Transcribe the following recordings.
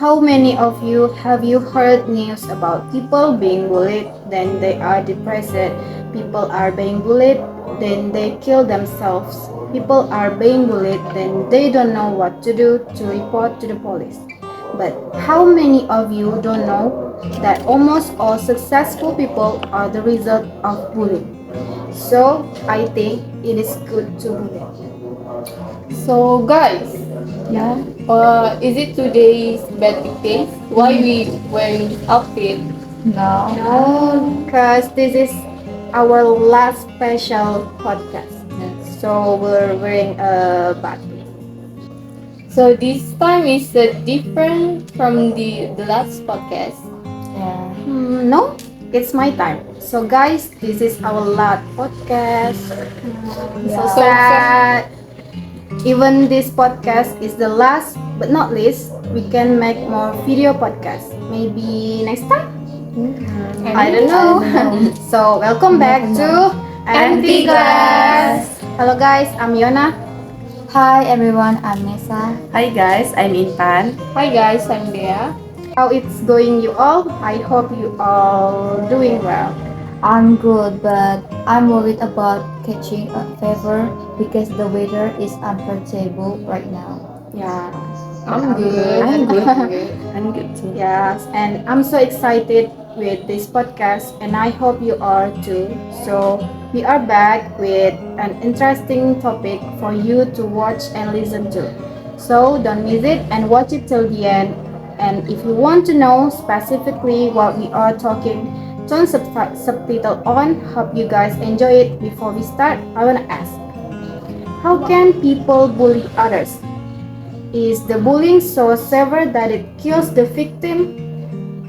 How many of you have you heard news about people being bullied, then they are depressed, people are being bullied, then they kill themselves, people are being bullied, then they don't know what to do to report to the police. But how many of you don't know that almost all successful people are the result of bullying? So I think it is good to bully. So guys, Yeah. is it today's birthday days? Why we wearing this outfit? No. No, because this is our last special podcast. So we're wearing a backpack. So this time is different from the last podcast. Yeah. No, it's my time. So guys, this is our last podcast. So So- sad. Even this podcast is the last, but not least, we can make more video podcasts. Maybe next time. I don't know. So welcome back to Empty Glass. Hello guys, I'm Yona. Hi everyone, I'm Nesha. Hi guys, I'm Intan. Hi guys, I'm Dea. How it's going you all? I hope you all doing well. I'm good, but I'm worried about catching a fever because the weather is unpredictable right now. Yeah. I'm good. I'm good. good. I'm good too. Yes, and I'm so excited with this podcast, and I hope you are too. So, we are back with an interesting topic for you to watch and listen to. So, don't miss it and watch it till the end. And if you want to know specifically what we are talking, turn subtitle on. Hope you guys enjoy it. Before we start, I want to ask, how can people bully others? Is the bullying so severe that it kills the victim?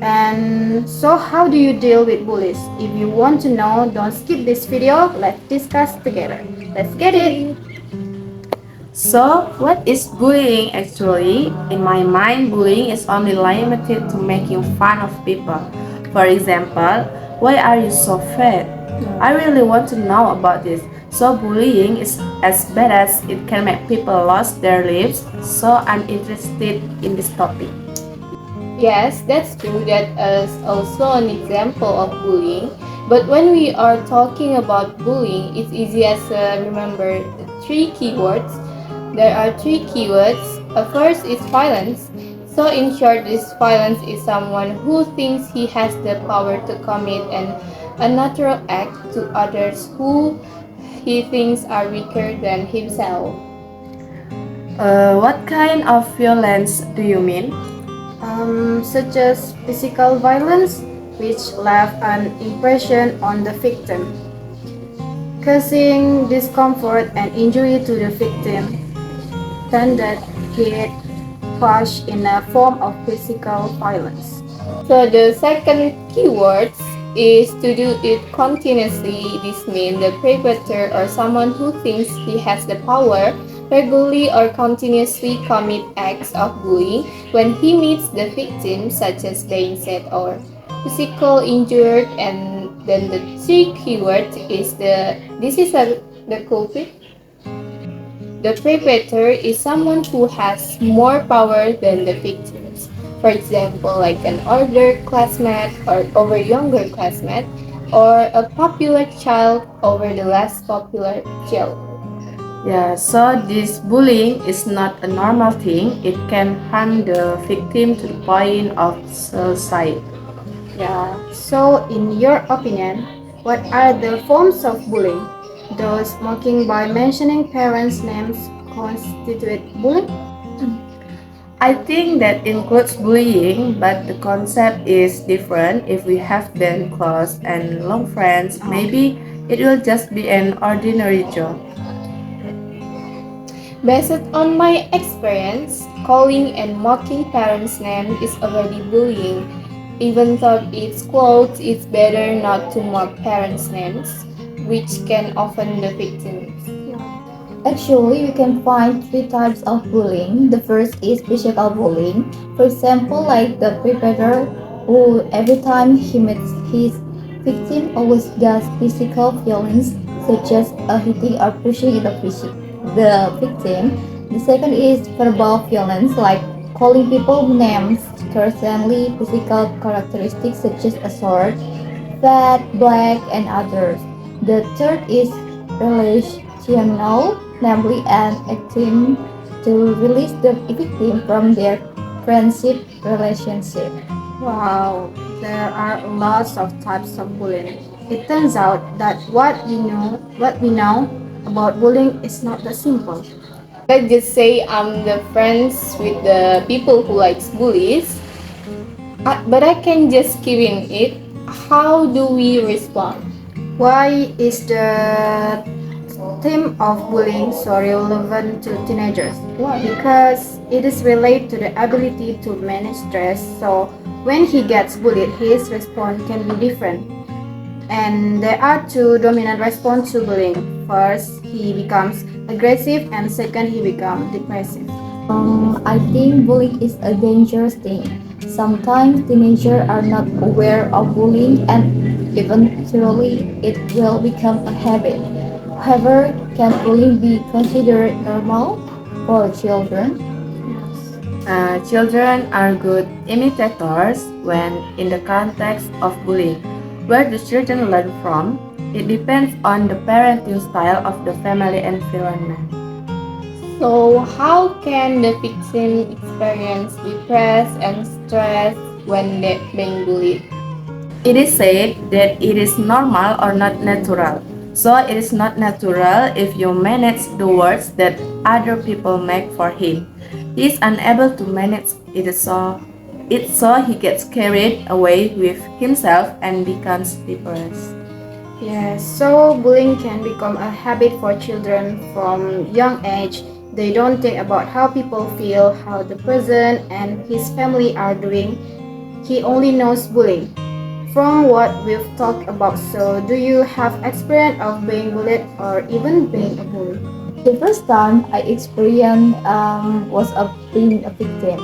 And so how do you deal with bullies? If you want to know, don't skip this video. Let's discuss together. Let's get it. So, what is bullying actually? In my mind, bullying is only limited to making fun of people. For example, why are you so fat? I really want to know about this. So, bullying is as bad as it can make people lose their lives. So, I'm interested in this topic. Yes, that's true. That is also an example of bullying. But when we are talking about bullying, it's easy as remember three keywords. There are three keywords. First is violence. So in short, this violence is someone who thinks he has the power to commit an unnatural act to others who he thinks are weaker than himself. What kind of violence do you mean? Such as physical violence, which left an impression on the victim, causing discomfort and injury to the victim, tended hit, push in a form of physical violence. So the second keyword is to do it continuously. This means the perpetrator or someone who thinks he has the power regularly or continuously commit acts of bullying when he meets the victim, such as being sad or physical injured. And then the third keyword is the culprit. The perpetrator is someone who has more power than the victims. For example, like an older classmate or over younger classmate, or a popular child over the less popular child. Yeah, so this bullying is not a normal thing. It can harm the victim to the point of suicide. Yeah. So, in your opinion, what are the forms of bullying? Does mocking by mentioning parents' names constitute bullying? I think that includes bullying, but the concept is different. If we have been close and long friends, maybe it will just be an ordinary joke. Based on my experience, calling and mocking parents' names is already bullying. Even though it's close, it's better not to mock parents' names, which can offend the victims. Actually, we can find three types of bullying. The first is physical bullying. For example, like the perpetrator who every time he meets his victim always does physical violence, such as hitting or pushing the victim. The second is verbal violence, like calling people names, occasionally physical characteristics such as a short, fat, black, and others. The third is relational, namely an attempt to release the victim from their friendship relationship. Wow, there are lots of types of bullying. It turns out that what we know about bullying is not that simple. Let's just say I'm the friends with the people who likes bullies, but I can just keep in it. How do we respond? Why is the theme of bullying so relevant to teenagers? Why? Because it is related to the ability to manage stress. So when he gets bullied, his response can be different. And there are two dominant responses to bullying. First, he becomes aggressive, and second, he becomes depressive. I think bullying is a dangerous thing. Sometimes teenagers are not aware of bullying and eventually it will become a habit. However, can bullying be considered normal for children? Children are good imitators when in the context of bullying. Where the children learn from, it depends on the parenting style of the family environment. So, how can the victim experience depressed and stress when they're being bullied? It is said that it is normal or not natural. So it is not natural if you manage the words that other people make for him. He is unable to manage it so he gets carried away with himself and becomes depressed. Yes, so bullying can become a habit for children from young age. They don't think about how people feel, how the person and his family are doing. He only knows bullying. From what we've talked about, so do you have experience of being bullied or even being a bully? The first time I experienced was of being a victim.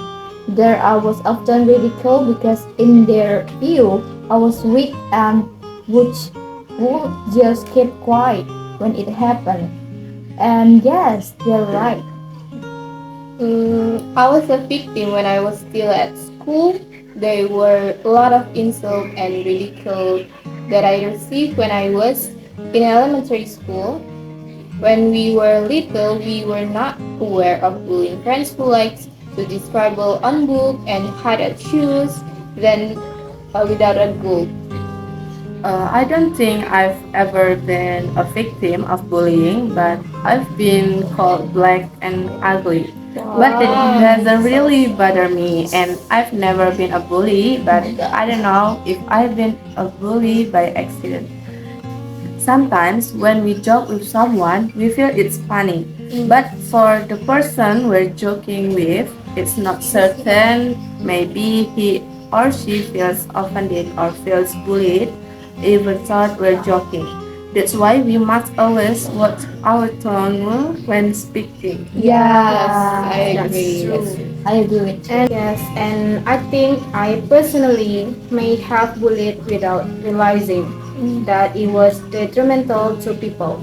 There I was often ridiculed because in their view I was weak and would, would just keep quiet when it happened. And yes, they're right. I was a victim when I was still at school. There were a lot of insult and ridicule that I received when I was in elementary school. When we were little, we were not aware of bullying. Friends who liked to scribble on book and hide at shoes, then without a goal. I don't think I've ever been a victim of bullying, but I've been called black and ugly. But it doesn't really bother me, and I've never been a bully, but I don't know if I've been a bully by accident. Sometimes when we joke with someone, we feel it's funny, but for the person we're joking with, it's not certain. Maybe he or she feels offended or feels bullied, even thought we're joking. That's why we must always watch our tone when speaking. Yes, I That's agree. true. I agree with you. And yes, and I think I personally may have bullied without realizing that it was detrimental to people.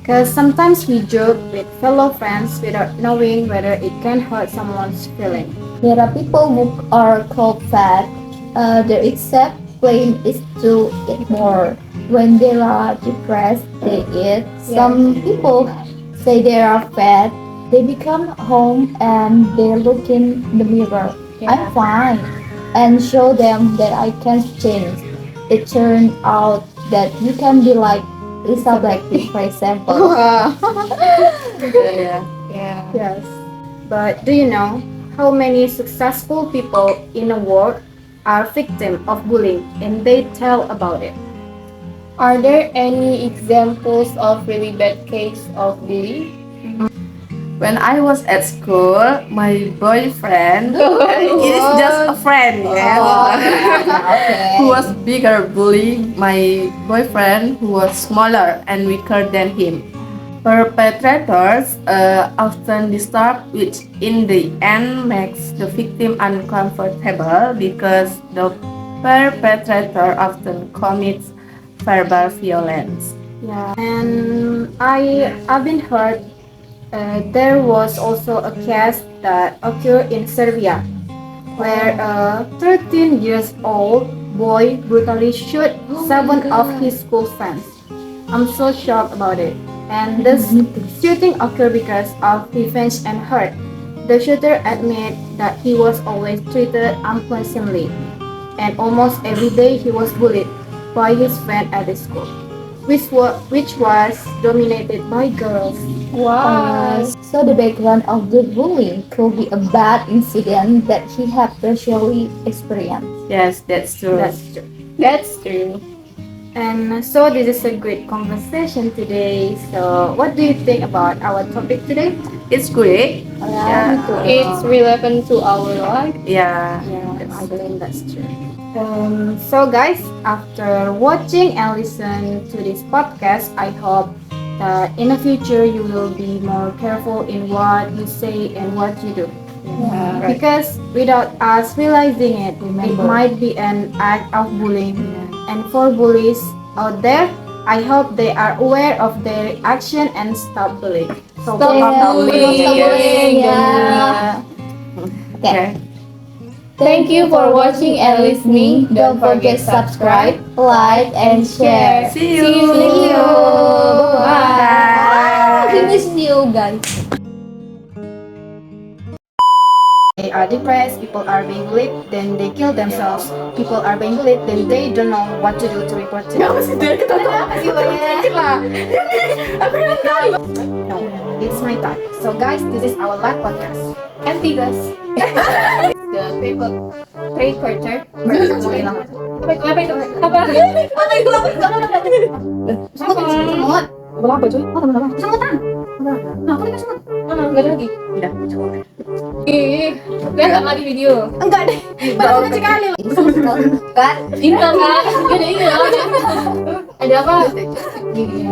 Because sometimes we joke with fellow friends without knowing whether it can hurt someone's feeling. There are people who are called fat. Their exact claim is to eat more. When they are depressed, they eat. Some people say they are fat. They become home and they look in the mirror. I'm fine, and show them that I can change. It turned out that you can be like Lisa Blackpink, for example. Yeah. Yeah. Yes. But do you know how many successful people in the world are victims of bullying and they tell about it? Are there any examples of really bad case of bullying? When I was at school, my boyfriend, it is just a friend, yes, Okay. who was bigger bullying my boyfriend who was smaller and weaker than him. Perpetrators often disturb, which in the end makes the victim uncomfortable because the perpetrator often commits verbal violence. Yeah. And I've been heard there was also a case that occurred in Serbia. where a 13 years old boy brutally shot 7 of his school friends. I'm so shocked about it. And this shooting occurred because of revenge and hurt. The shooter admitted that he was always treated unpleasantly, and almost every day he was bullied by his friend at the school, which was dominated by girls. Wow. So the background of the bullying could be a bad incident that he had personally experienced. Yes, that's true. That's true. That's true. And so this is a great conversation today. So what do you think about our topic today? It's great. Yeah. It's relevant to our life. Yeah. Yeah, I believe that's true. So guys, after watching and listen to this podcast, I hope that in the future you will be more careful in what you say and what you do. Yeah. Because without us realizing it, it might be an act of bullying. And for bullies out there, I hope they are aware of their action and stop bullying. So Stop bullying. Stop bullying. Yeah. Okay. Thank you for watching and listening. Don't forget subscribe, like, and share. See you. See you. Bye. We miss you guys. they are depressed, people are being bullied, then they kill themselves. People are being bullied, then they don't know what to do to report to. No, it's my time. So guys, this is our live podcast. And Tigas. The paper reporter. Apa itu? Apa? Semut. Apa cuy? Semutan. Enggak ada lagi. Udah, cukup. Ih, lihat sama di video. Enggak deh, baru sekali loh. Kan? Intan kan? Ada ini loh. Ada apa? Gini.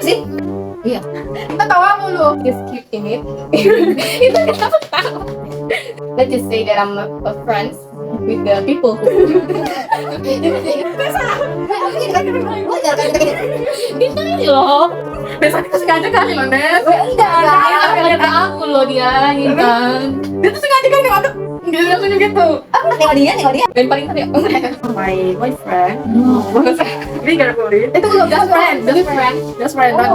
Sih. Iya. Kita tawa mulu. Just keep in it. Itu kenapa tahu? Let's just say that I'm a friends with the people who. Itu ini loh. Besok kita sengaja kali loh, Nes. Dia lihat aku loh dia, Intan. Dia tuh sengaja kali waktu nggak langsung gitu. Tengok dia. Dan paling tadi My boyfriend. Ini gak boleh. Itu belum Just friend, just friend, not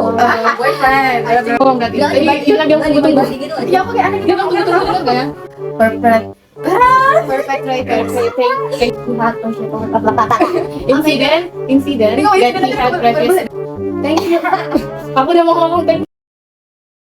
boyfriend. Oh enggak tidak. Dia bilang tunggu. Ya aku kayak aneh Dia bilang tunggu enggak ya? Perfect. perpetrator. Incident that he had previously. Thank you. Aku udah mau ngomong thank you.